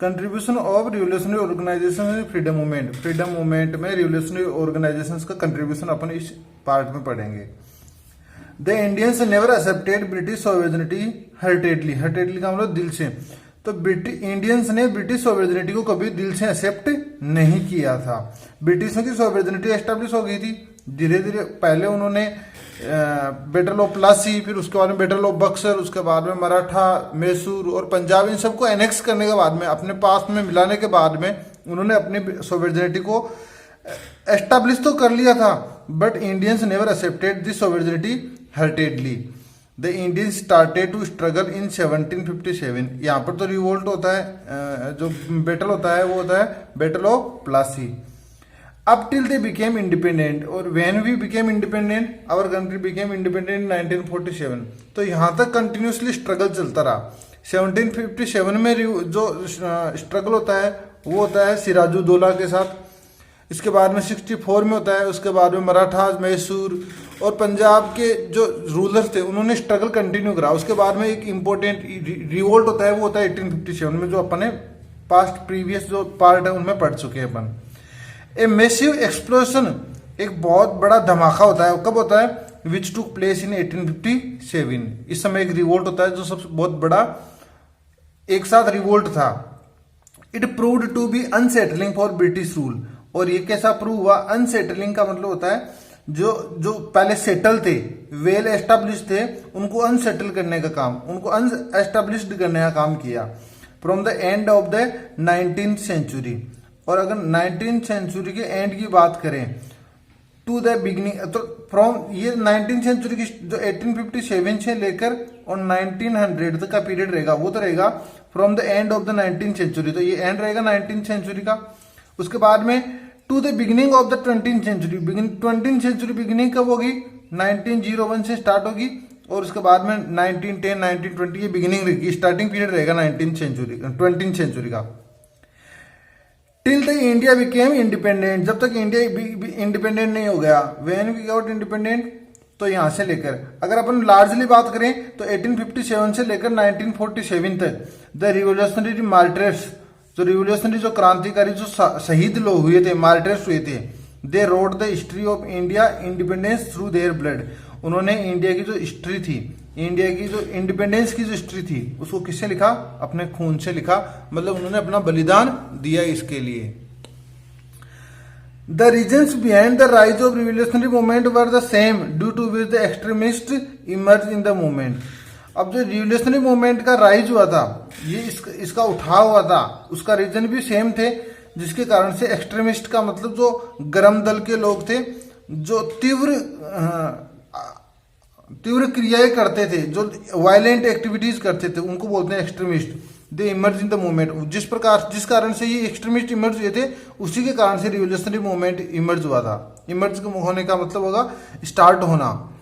Contribution of revolutionary organisation freedom movement में revolutionary organisations का contribution अपन इस पार्ट में पढ़ेंगे। The Indians never accepted British sovereignty heartedly का मतलब दिल से। तो इंडियंस ने ब्रिटिश सॉवरेनिटी को कभी दिल से एक्सेप्ट नहीं किया था। ब्रिटिशों की सॉवरेनिटी एस्टेब्लिश हो गई थी धीरे धीरे। पहले उन्होंने बैटल ऑफ प्लासी, फिर उसके बाद में बैटल ऑफ बक्सर, उसके बाद में मराठा, मैसूर और पंजाब, इन सबको एनेक्स करने के बाद में, अपने पास में मिलाने के बाद में उन्होंने अपनी सॉवरेनिटी को एस्टेब्लिश तो कर लिया था, but Indians never accepted this sovereignty heartedly. The Indians started to struggle in 1757। यहाँ पर तो रिवोल्ट होता है, जो बैटल होता है वो होता है battle of Plassey. Up till they became independent, और when we became independent, our country became independent in 1947। तो यहाँ तक कंटिन्यूसली स्ट्रगल चलता रहा। 1757 में जो स्ट्रगल होता है वो होता है सिराजुद्दौला के साथ। इसके बाद में 64 में होता है। उसके बाद में मराठा, मैसूर और पंजाब के जो रूलर्स थे उन्होंने स्ट्रगल कंटिन्यू करा। उसके बाद में एक इम्पोर्टेंट रिवोल्ट होता है, वो होता है 1857 में, जो अपने पास्ट प्रीवियस जो पार्ट है उनमें पढ़ चुके हैं अपन। ए मैसिव एक्सप्लोजन, एक बहुत बड़ा धमाका होता है। कब होता है? विच टुक प्लेस इन 1857। इस समय एक रिवोल्ट होता है जो सबसे बहुत बड़ा एक साथ रिवोल्ट था। It proved to be unsettling for British rule. और ये कैसा प्रूव हुआ? अनसेटलिंग का मतलब होता है जो पहले सेटल थे, वेल एस्टेब्लिश थे, उनको अनसेटल करने का काम, उनको अनएस्टेब्लिश्ड करने का काम किया। From the end of the 19th century. और अगर 19th सेंचुरी के एंड की बात करें टू द बिगिनिंग, तो फ्रॉम ये 19th सेंचुरी की जो 1857 से लेकर और 1900 तक का पीरियड रहेगा, वो तो रहेगा from the end of the 19th century. तो ये एंड रहेगा 19th सेंचुरी का। उसके बाद में to the beginning of the 20th century. 20th century beginning कब होगी? 1901 से स्टार्ट होगी, और उसके बाद में 1910, 1920 ये बिगिनिंग रहेगी, स्टार्टिंग पीरियड रहेगा 20th सेंचुरी का। Till the India became independent, जब तक इंडिया इंडिपेंडेंट नहीं हो गया। व्हेन वी गॉट इंडिपेंडेंट, तो यहां से लेकर अगर अपन लार्जली बात करें तो 1857 से लेकर 1947 तक द रिवोल्यूशनरी मार्टर्स, जो रिवोल्यूशनरी जो क्रांतिकारी जो शहीद लोग हुए थे, मार्टर्स हुए थे, they wrote the history of India independence through their blood. उन्होंने इंडिया की जो हिस्ट्री थी, इंडिया की जो इंडिपेंडेंस की जो हिस्ट्री थी, उसको किससे लिखा? अपने खून से लिखा। मतलब उन्होंने अपना बलिदान दिया इसके लिए। The reasons behind the rise of revolutionary movement were the same due to which the extremist emerge in the movement. अब जो रिवोल्यूशनरी मूवमेंट का राइज हुआ था, ये इसका उठाव हुआ था, उसका रीजन भी सेम थे, जिसके कारण से एक्सट्रीमिस्ट का मतलब जो गर्म दल के लोग थे, जो तीव्र क्रियाएं करते थे, जो वायलेंट एक्टिविटीज करते थे, उनको बोलते हैं extremist. They emerge in the movement. जिस कारण से ये एक्सट्रीमिस्ट इमर्ज हुए थे, उसी के कारण से रिवोल्यूशनरी मूवमेंट इमर्ज हुआ था। इमर्ज होने का मतलब होगा स्टार्ट होना।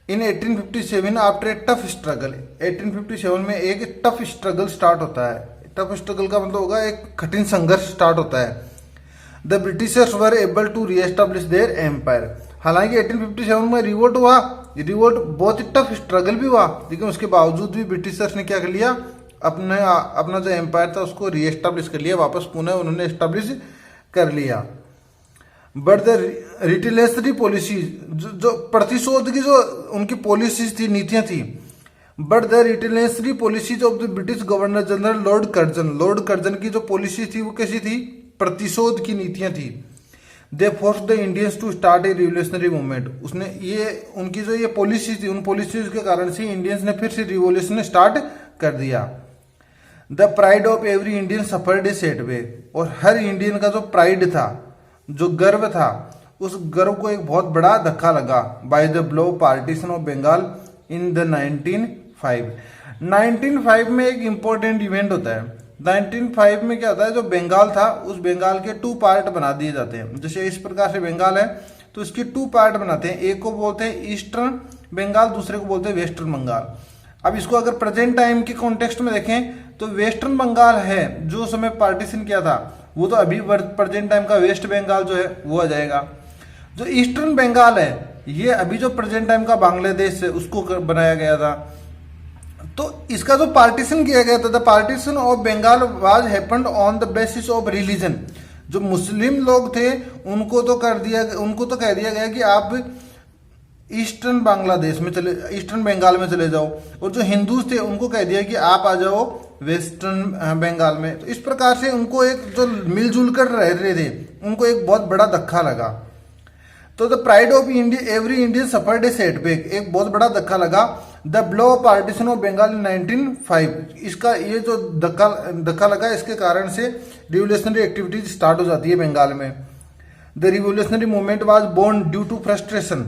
इन 1857 आफ्टर ए टफ स्ट्रगल, 1857 में एक टफ स्ट्रगल स्टार्ट होता है। टफ स्ट्रगल का मतलब होगा एक कठिन संघर्ष स्टार्ट होता है। The Britishers were able to reestablish their empire. हालांकि 1857 में रिवोल्ट हुआ, रिवोल्ट बहुत ही टफ स्ट्रगल भी हुआ, लेकिन उसके बावजूद भी ब्रिटिशर्स ने क्या कर लिया? अपना जो एम्पायर था उसको रीएस्टेब्लिश कर लिया, वापस पुनः उन्होंने एस्टेब्लिश कर लिया। बट द रिटेलिएटरी पॉलिसीज, जो प्रतिशोध की जो उनकी पॉलिसीज थी, नीतियां थी, but the retaliatory policies of the British governor general Lord Curzon की जो पॉलिसी थी वो कैसी थी? प्रतिशोध की नीतियां थी। They force the Indians to start a revolutionary movement. उसने ये उनकी जो ये पॉलिसी थी, उन पॉलिसीज के कारण से इंडियंस ने फिर से रिवोल्यूशन स्टार्ट कर दिया। The pride of every Indian suffered a setback. और हर इंडियन का जो प्राइड था, जो गर्व था, उस गर्व को एक बहुत बड़ा धक्का लगा by the blow partition of Bengal in the 1905 में एक इंपॉर्टेंट इवेंट होता है। 1905 में क्या होता है? जो बंगाल था, उस बंगाल के 2 पार्ट बना दिए जाते हैं। जैसे इस प्रकार से बंगाल है तो इसके 2 पार्ट बनाते हैं। एक को बोलते हैं ईस्टर्न बंगाल, दूसरे को बोलते हैं वेस्टर्न बंगाल। अब इसको अगर प्रेजेंट टाइम के कॉन्टेक्स्ट में देखें तो वेस्टर्न बंगाल है जो समय पार्टीशन किया था, वो तो अभी प्रेजेंट टाइम का वेस्ट बंगाल जो है वो आ जाएगा। जो ईस्टर्न बंगाल है, ये अभी जो प्रेजेंट टाइम का बांग्लादेश है उसको बनाया गया था। तो इसका जो पार्टीशन किया गया था, the partition of Bengal was happened on the basis of religion. जो मुस्लिम लोग थे उनको तो कह दिया गया कि आप ईस्टर्न बांग्लादेश में ईस्टर्न बंगाल में चले जाओ, और जो हिंदूज थे उनको कह दिया कि आप आ जाओ वेस्टर्न बंगाल में। तो इस प्रकार से उनको एक जो मिलजुल कर रह रहे थे उनको एक बहुत बड़ा धक्का लगा। तो the pride of India every Indian suffered a setback, एक बहुत बड़ा धक्का लगा। The blow of partition of Bengal in 1905, इसका ये जो धक्का लगा इसके कारण से रिवोल्यूशनरी एक्टिविटीज स्टार्ट हो जाती है बंगाल में। The revolutionary movement was born due to frustration,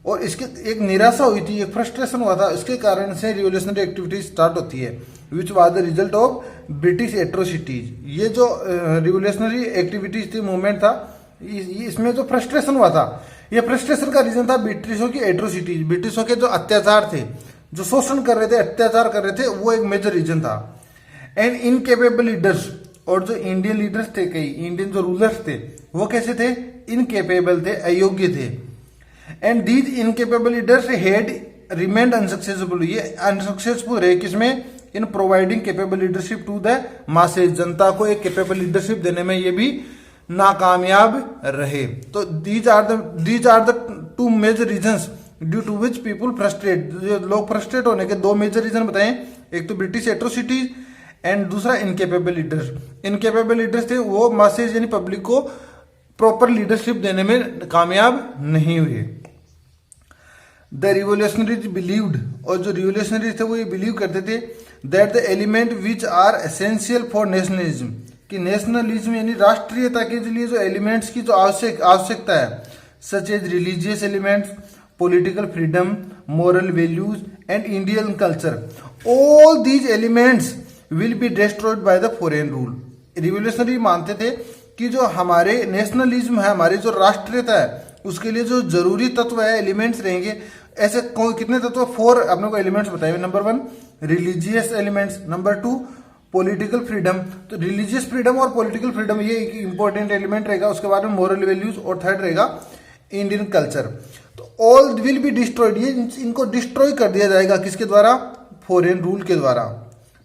और इसके एक निराशा हुई थी, एक फ्रस्ट्रेशन हुआ था, इसके कारण से रिवोल्यूशनरी एक्टिविटीज स्टार्ट होती है, which was the result of British atrocities. ये जो रिवोल्यूशनरी एक्टिविटीज थी, मूवमेंट था, इसमें जो फ्रस्ट्रेशन हुआ था, ये फ्रस्ट्रेशन का रीजन था ब्रिटिशों की एट्रोसिटीज, ब्रिटिशों के जो अत्याचार थे, जो शोषण कर रहे थे, अत्याचार कर रहे थे, वो एक मेजर रीजन था। एंड इनकेपेबल लीडर्स, और जो इंडियन लीडर्स थे, कई इंडियन जो रूलर्स थे वो कैसे थे, इनकेपेबल थे, अयोग्य थे। And these incapable leaders had remained unsuccessful, ये अनसक्सेसफुल रहे किसमें, in providing capable leadership to the masses, जनता को एक केपेबल लीडरशिप देने में ये भी नाकामयाब रहे। तो these are the two major reasons due to which people frustrate, लोग फ्रस्ट्रेट होने के दो मेजर रीजन बताएं, एक तो ब्रिटिश एट्रोसिटीज एंड दूसरा इनकेपेबल लीडर्स। इनकेपेबल लीडर्स थे वो मासेज यानी पब्लिक को प्रॉपर लीडरशिप देने में कामयाब नहीं हुए। द रिवोल्यूशनरीज बिलीव्ड, और जो रिवोल्यूशनरीज थे वो ये बिलीव करते थे that the element which are essential for nationalism, कि नेशनलिज्म यानी राष्ट्रीयता के लिए जो एलिमेंट्स की जो आवश्यकता है, such as religious elements, political freedom, moral values and Indian culture, all these elements will be destroyed by the foreign rule. Revolutionary मानते थे कि जो हमारे नेशनलिज्म है, हमारी जो राष्ट्रीयता है, उसके लिए जो जरूरी तत्व है, एलिमेंट्स रहेंगे। ऐसे कितने तत्व, 4 अपने को एलिमेंट्स बताए हुए। Number 1 religious elements, number 2 political freedom, तो रिलीजियस फ्रीडम और पॉलिटिकल फ्रीडम ये एक इंपॉर्टेंट एलिमेंट रहेगा। उसके बाद में मोरल वैल्यूज, और थर्ड रहेगा इंडियन कल्चर। तो ऑल विल बी डिस्ट्रॉयड, ये इनको डिस्ट्रॉय कर दिया जाएगा, किसके द्वारा, फॉरेन रूल के द्वारा।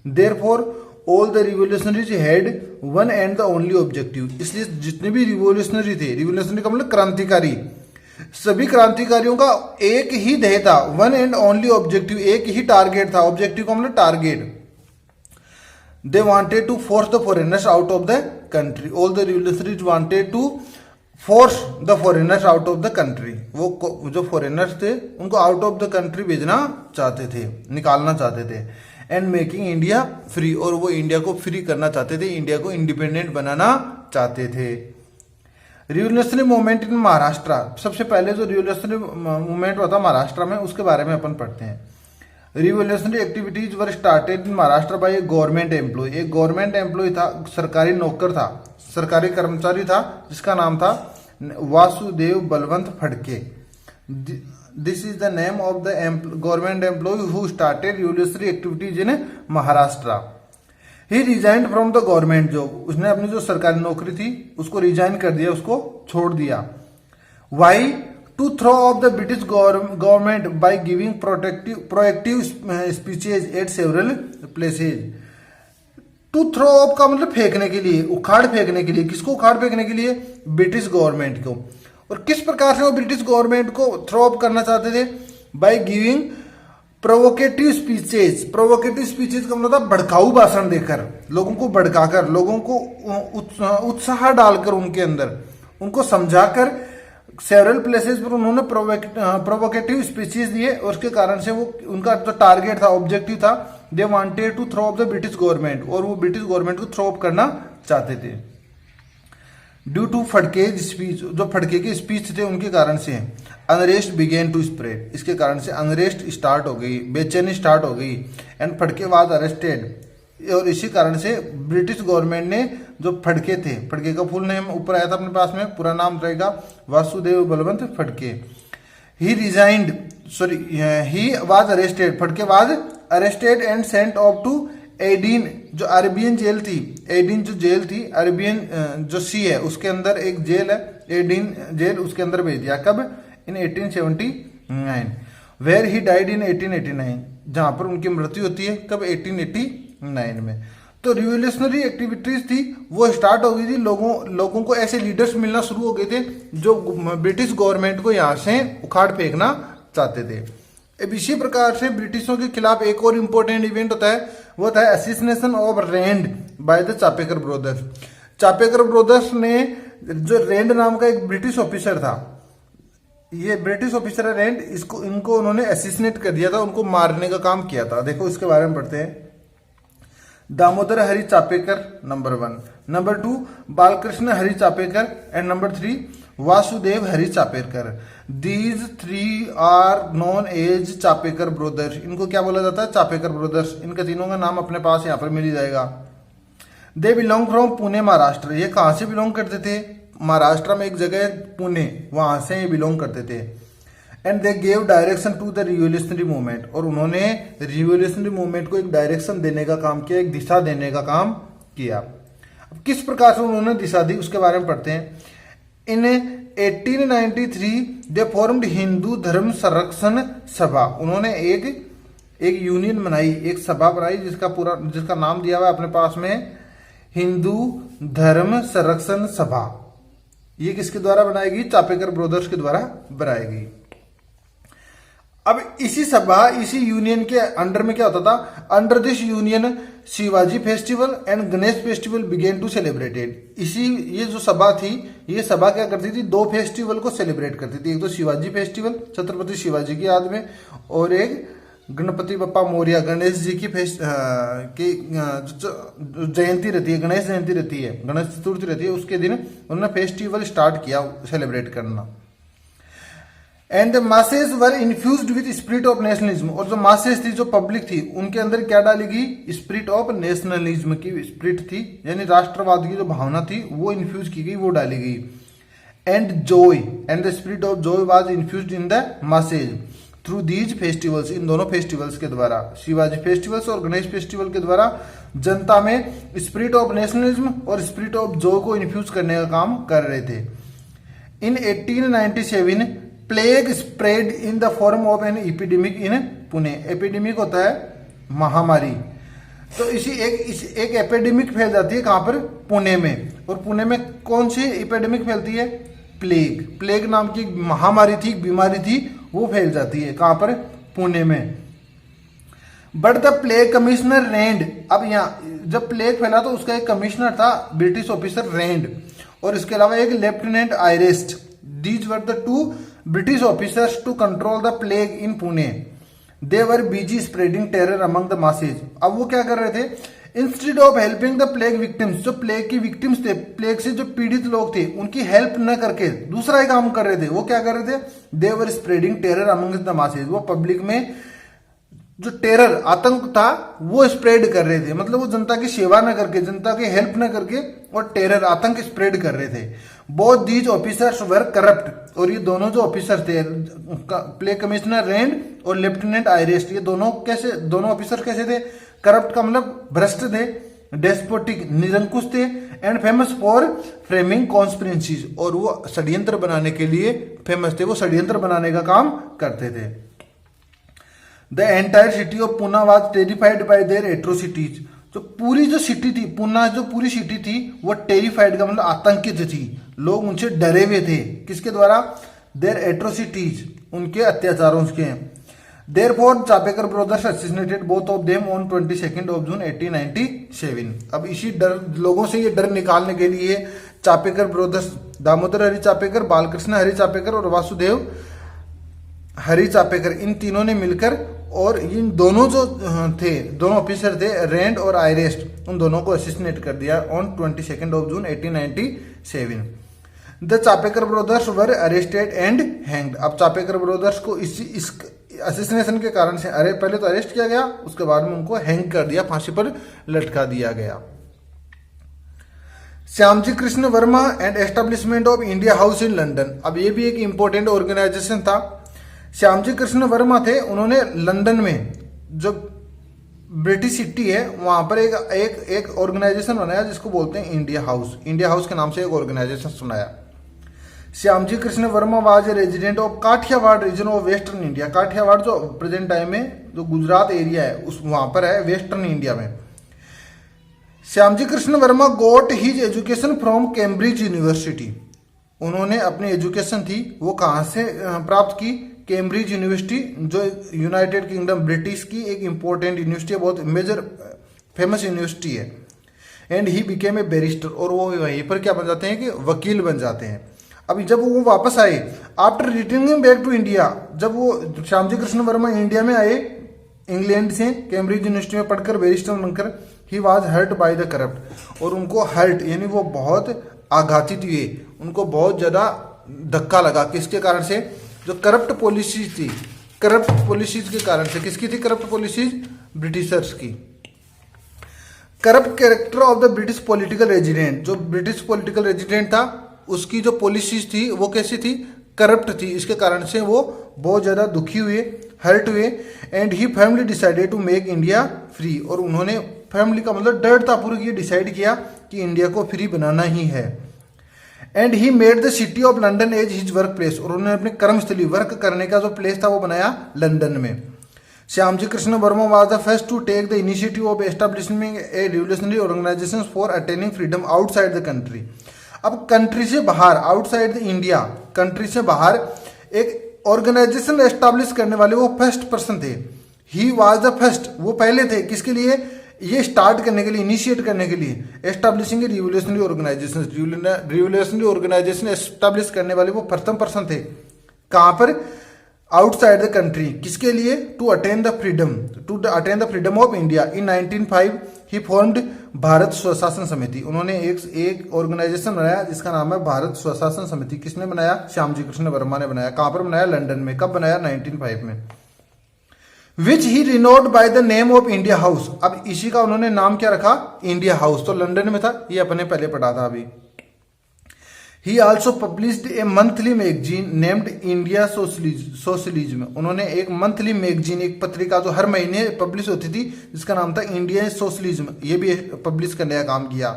Therefore all the revolutionaries had one and the only objective, इसलिए जितने भी रिवोल्यूशनरी थे, रिवोल्यूशनरी का मतलब क्रांतिकारी, सभी क्रांतिकारियों का एक ही ध्येय था, वन एंड ओनली ऑब्जेक्टिव, एक ही टारगेट था। ऑब्जेक्टिव का मतलब target. They wanted to force the foreigners out of the country, all the revolutionaries wanted to force the foreigners out of the country, वो जो फॉरेनर्स थे उनको आउट ऑफ द कंट्री भेजना चाहते थे, निकालना चाहते थे। एंड मेकिंग इंडिया फ्री, और वो इंडिया को फ्री करना चाहते थे, इंडिया को इंडिपेंडेंट बनाना चाहते थे। रिवोल्यूशनरी मूवमेंट इन महाराष्ट्र, सबसे पहले जो रिवोल्यूशनरी मूवमेंट हुआ था महाराष्ट्र में, उसके बारे में अपन पढ़ते हैं। Revolutionary activities were started in Maharashtra by a government employ, एक गवर्नमेंट एम्प्लॉय था, सरकारी नौकर था, सरकारी कर्मचारी था, जिसका नाम था Vasudev Balwant Phadke. This is the name of the government employ who started revolutionary activities in Maharashtra. He resigned from the government job, उसने अपनी जो सरकारी नौकरी थी उसको रिजाइन कर दिया, उसको छोड़ दिया। Why, to throw off the British government by giving proactive speeches at several places. To throw off का मतलब फेंकने के लिए, उखाड़ फेंकने के लिए, किसको उखाड़ फेंकने के लिए, ब्रिटिश गवर्नमेंट को। और किस प्रकार से वो ब्रिटिश गवर्नमेंट को थ्रो ऑफ करना चाहते थे, by giving provocative speeches. Provocative speeches का मतलब था भड़काऊ भाषण देकर, लोगों को भड़काकर, लोगों को उत्साह डालकर, उनके अंदर उनको समझाकर सेवरल प्लेसेस पर उन्होंने प्रोवोकेटिव स्पीचेज दिए, और उसके कारण से वो उनका जो टारगेट था, ऑब्जेक्टिव था, they wanted to throw off the British government, और वो ब्रिटिश गवर्नमेंट को थ्रो ऑफ करना चाहते थे। ड्यू टू फड़के स्पीच, जो फड़के की स्पीच थे उनके कारण से अनरेस्ट बिगेन टू स्प्रेड, इसके कारण से अनरेस्ट स्टार्ट हो गई, बेचैनी स्टार्ट हो गई। एंड फड़के वाज अरेस्टेड, और इसी कारण से ब्रिटिश गवर्नमेंट ने जो फड़के थे, फड़के का फुल नेम ऊपर आया था अपने पास में, पूरा नाम रहेगा Vasudev Balwant Phadke. He resigned, sorry he was arrested, Phadke was arrested and sent off to Aden, जो अरबियन जेल थी, एडिन जो जेल थी, अरबियन जो सी है उसके अंदर एक जेल है एडिन जेल, उसके अंदर भेज दिया। कब, इन 1879, वेयर ही डाइड इन 1889, जहां पर उनकी मृत्यु होती है कब, 1889 में। तो रिवोल्यूशनरी एक्टिविटीज थी वो स्टार्ट हो गई थी, लोगों को ऐसे लीडर्स मिलना शुरू हो गए थे जो ब्रिटिश गवर्नमेंट को यहाँ से उखाड़ फेंकना चाहते थे। अब इसी प्रकार से ब्रिटिशों के खिलाफ एक और इम्पोर्टेंट इवेंट होता है, वो होता है assassination of Rand by the Chapekar brothers. Chapekar brothers ने, जो रैंड नाम का एक ब्रिटिश ऑफिसर था, ये ब्रिटिश ऑफिसर है रैंड, इनको उन्होंने असिसिनेट कर दिया था, उनको मारने का काम किया था। देखो इसके बारे में पढ़ते हैं। Damodar Hari Chapekar number 1, number 2 Balkrishna Hari Chapekar and number 3 Vasudev Hari Chapekar. These 3 are known as Chapekar brothers. इनको क्या बोला जाता है, चापेकर ब्रदर्स। इनका तीनों का नाम अपने पास यहाँ पर मिल जाएगा। They belong from Pune Maharashtra. ये कहाँ से बिलोंग करते थे, महाराष्ट्र में एक जगह पुणे, वहां से ये बिलोंग करते थे। And they gave direction to the revolutionary movement. और उन्होंने रिवोल्यूशनरी मूवमेंट को एक डायरेक्शन देने का काम किया, एक दिशा देने का काम किया। अब किस प्रकार से उन्होंने दिशा दी उसके बारे में पढ़ते हैं। इन 1893 दे फॉर्म्ड हिंदू धर्म संरक्षण सभा। उन्होंने एक यूनियन बनाई, एक सभा बनाई जिसका नाम दिया हुआ अपने पास में हिंदू धर्म संरक्षण सभा। ये किसके द्वारा बनाएगी, चापेकर ब्रदर्स के द्वारा बनाएगी। अब इसी यूनियन के अंडर में क्या होता था, under this union Shivaji festival and Ganesh festival began to celebrated. ये जो सभा थी, ये सभा क्या करती थी, 2 फेस्टिवल को सेलिब्रेट करती थी। एक तो शिवाजी फेस्टिवल छत्रपति शिवाजी की याद में, और एक गणपति बप्पा मौर्य गणेश जी की जयंती रहती है, गणेश जयंती रहती है, गणेश चतुर्थी रहती है, उसके दिन उन्होंने फेस्टिवल स्टार्ट किया सेलिब्रेट करना। And the masses were infused with spirit of nationalism. और जो मासेज थी, जो पब्लिक थी, उनके अंदर क्या डाली गई, स्पिरिट ऑफ नेशनलिज्म की स्पिरिट थी, यानी राष्ट्रवाद की जो भावना थी वो इन्फ्यूज की गई, वो डाली गई। And joy and the spirit of joy was infused in the masses through these festivals. In दोनों फेस्टिवल्स के द्वारा, शिवाजी फेस्टिवल्स और गणेश फेस्टिवल के द्वारा जनता में स्पिरिट ऑफ नेशनलिज्म और स्पिरिट ऑफ जॉय को इन्फ्यूज करने का काम कर रहे थे। इन 1897 plague spread in the form of an epidemic in Pune. Epidemic होता है महामारी, तो एक एपिडेमिक फैल जाती है कहां पर, पुणे में। और पुणे में कौन सी एपिडेमिक फैलती है, प्लेग नाम की महामारी थी, बीमारी थी, वो फैल जाती है कहां पर, पुणे में। But the plague commissioner Rand. अब यहाँ जब प्लेग फैला तो उसका एक कमिश्नर था, ब्रिटिश ऑफिसर रेंड, और इसके अलावा एक lieutenant Ayerst. These were the 2 British officers to control the plague in Pune. They were busy spreading terror among the masses. अब वो क्या कर रहे थे, instead of helping the plague victims, जो प्लेग की विक्टिम्स थे, प्लेग से जो पीड़ित लोग थे, उनकी हेल्प न करके दूसरा ही काम कर रहे थे। वो क्या कर रहे थे, they were spreading terror among the masses. वो पब्लिक में जो टेरर, आतंक था, वो स्प्रेड कर रहे थे। मतलब वो जनता की सेवा न करके, जनता की हेल्प न करके, और टेरर, आतंक स्प्रेड कर रहे थे। Both these officers were corrupt. और ये दोनों जो ऑफिसर थे, प्लेग कमिश्नर रेंड और लेफ्टिनेंट आयरेस्ट, ये दोनों ऑफिसर कैसे थे, करप्ट का मतलब भ्रष्ट थे, डेस्पोटिक निरंकुश थे, and famous for framing conspiracies. और वो षड्यंत्र बनाने के लिए फेमस थे, वो षड्यंत्र बनाने का काम करते थे। The entire city of Pune was terrified bye there atrocities. तो पूरी जो सिटी थी, पुणे जो पूरी सिटी थी, वो टेरिफाइड का मतलब आतंकित थी, लोग उनसे डरे हुए थे। किसके द्वारा, देयर एट्रोसिटीज, उनके अत्याचारों के। Therefore Chapekar brothers assassinated both of them on 22 of June 1897। अब इसी डर, लोगों से ये डर निकालने के लिए चापेकर ब्रदर्स, दामोदर हरि चापेकर, बालकृष्ण हरि चापेकर और वासुदेव हरि चापेकर, इन तीनों ने मिलकर, और इन दोनों जो थे, दोनों ऑफिसर थे, रेंड और आयरेस्ट, उन दोनों को असैसिनेट कर दिया on 22 of June 1897। The Chapekar brothers were arrested and hanged. अब चापेकर ब्रदर्स को इस असैसिनेशन के कारण से पहले तो अरेस्ट किया गया, उसके बाद में उनको हैंग कर दिया, फांसी पर लटका दिया गया। Shyamji Krishna Verma and establishment of India house in London. अब ये भी एक इंपॉर्टेंट ऑर्गेनाइजेशन था। श्यामजी कृष्ण वर्मा थे, उन्होंने लंदन में जो ब्रिटिश सिटी है वहां पर एक ऑर्गेनाइजेशन बनाया जिसको बोलते हैं इंडिया हाउस। इंडिया हाउस के नाम से एक ऑर्गेनाइजेशन बनाया। Shyamji Krishna Varma was a resident of Kathiawar region of western India. Kathiawar जो प्रेजेंट टाइम में जो गुजरात एरिया है उस वहां पर है, वेस्टर्न इंडिया में। Shyamji Krishna Varma got his education from Cambridge university. उन्होंने अपनी एजुकेशन थी वो कहाँ से प्राप्त की? कैम्ब्रिज यूनिवर्सिटी, जो यूनाइटेड किंगडम ब्रिटिश की एक इंपॉर्टेंट यूनिवर्सिटी है, बहुत मेजर फेमस यूनिवर्सिटी है। And he became a barrister, और वो वहीं पर क्या बन जाते हैं कि वकील बन जाते हैं। अभी जब वो वापस आए after returning back to India, जब वो श्यामजी कृष्ण वर्मा इंडिया में आए इंग्लैंड से कैम्ब्रिज यूनिवर्सिटी में पढ़कर बैरिस्टर बनकर, he was hurt by the corrupt, और उनको हर्ट यानी वो बहुत आघातित हुए, उनको बहुत ज्यादा धक्का लगा। किसके कारण से? जो करप्ट पॉलिसीज थी, करप्ट पॉलिसीज के कारण से। किसकी थी करप्ट पॉलिसीज? ब्रिटिशर्स की। Corrupt character of the British political resident, जो ब्रिटिश पॉलिटिकल रेजिडेंट था उसकी जो पॉलिसीज थी वो कैसी थी? करप्ट थी। इसके कारण से वो बहुत ज्यादा दुखी हुए, हर्ट हुए। And he family decided to make India free, और उन्होंने फैमिली का मतलब दृढ़तापूर्वक ये डिसाइड किया कि इंडिया को फ्री बनाना ही है। And he made the city of London as his workplace, और उन्होंने अपने कर्मस्थली वर्क करने का जो प्लेस था वो बनाया लंदन में। Shyamji Krishna Varma was the first to take the initiative of establishing a revolutionary organisation for attaining freedom outside the country. अब कंट्री से बाहर, आउटसाइड द इंडिया, कंट्री से बाहर एक ऑर्गेनाइजेशन एस्टैब्लिश करने वाले वो फर्स्ट पर्सन थे। ही वाज द फर्स्ट, वो पहले थे। किसके लिए? ये स्टार्ट करने के लिए, इनिशिएट करने के लिए, establishing revolutionary organisation, revolutionary organisation establish करने वाले वो प्रथम पर्सन थे। कहां पर? Outside the country. किसके लिए? To attain the freedom of India. In 1905 he formed Bharat Swashasan Samiti. उन्होंने एक ऑर्गेनाइजेशन बनाया जिसका नाम है भारत स्वशासन समिति। किसने बनाया? श्यामजी कृष्ण वर्मा ने बनाया। कहां पर बनाया? लंदन में। कब बनाया? 1905 में। Which he renowned by the name of India house. अब इसी का उन्होंने नाम क्या रखा? India house. तो लंदन में था, ये अपने पहले पढ़ा था अभी। He also published A monthly magazine named India socialism. उन्होंने एक मंथली मैगजीन, एक पत्रिका जो हर महीने पब्लिश होती थी जिसका नाम था इंडिया सोशलिज्म, ये भी पब्लिश करने का काम किया।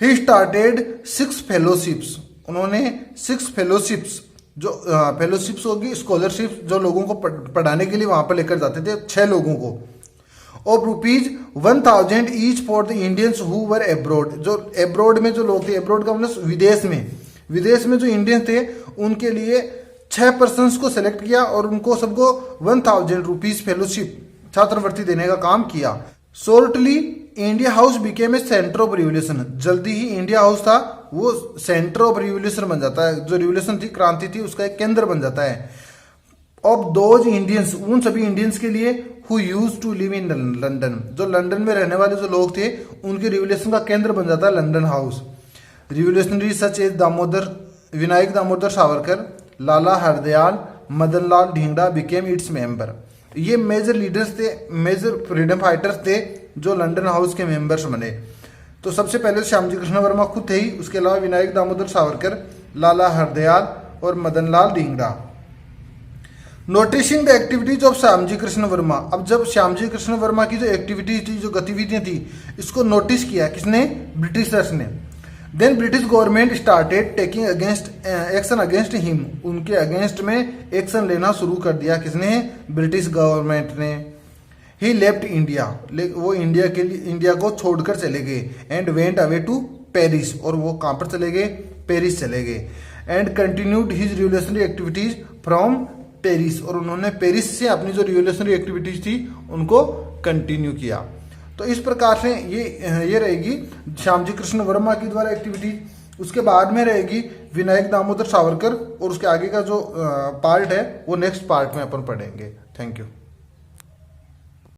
He started 6 fellowships. उन्होंने 6 फेलोशिप्स, जो फेलोशिप्स होगी स्कॉलरशिप, जो लोगों को पढ़ाने के लिए वहां पर लेकर जाते थे 6 लोगों को, of ₹1000 each for the Indians who were abroad. जो एब्रोड में जो लोग थे, एब्रोड का मतलब विदेश में जो इंडियंस थे उनके लिए 6 पर्सन्स को सेलेक्ट किया और उनको सबको ₹1000 फेलोशिप, छात्रवृत्ति देने का काम किया। Shortly India house became a centre of revolution. जल्दी ही इंडिया हाउस था वो सेंटर ऑफ रिवोल्यूशन बन जाता है, जो रिवोल्यूशन थी, क्रांति थी, उसका एक केंद्र बन जाता है। ऑफ दोज इंडियंस, उन सभी इंडियंस के लिए who use to live in London, जो लंदन में रहने वाले जो लोग थे उनके रिवोल्यूशन का केंद्र बन जाता है London house. Revolutionary such as Vinayak Damodar Savarkar, Lala Hardayal, Madan Lal Dhingra became its member. ये मेजर लीडर्स थे, मेजर फ्रीडम फाइटर्स थे जो लंदन हाउस के मेंबर्स बने। तो सबसे पहले श्यामजी कृष्ण वर्मा खुद थे ही, उसके अलावा विनायक दामोदर सावरकर, लाला हरदयाल और Madan Lal Dhingra. Noticing the activities of Shyamji Krishna Varma. अब जब श्यामजी कृष्ण वर्मा की जो एक्टिविटीज थी, जो गतिविधियां थी, इसको नोटिस किया किसने? ब्रिटिशर्स ने। Then British government started taking action against him. उनके अगेंस्ट में एक्शन लेना शुरू कर दिया। किसने? ब्रिटिश गवर्नमेंट ने। ही लेफ्ट इंडिया, वो इंडिया को छोड़कर चले गए। And went away to Paris, और वो कहां पर चले गए? पेरिस चले गए। And continued his revolutionary activities from Paris, और उन्होंने पेरिस से अपनी जो रिवोल्यूशनरी एक्टिविटीज थी उनको कंटिन्यू किया। तो इस प्रकार से ये रहेगी श्यामजी कृष्ण वर्मा की द्वारा एक्टिविटीज। उसके बाद में रहेगी विनायक दामोदर सावरकर, और उसके आगे का जो पार्ट है वो नेक्स्ट पार्ट में अपन पढ़ेंगे। Thank you.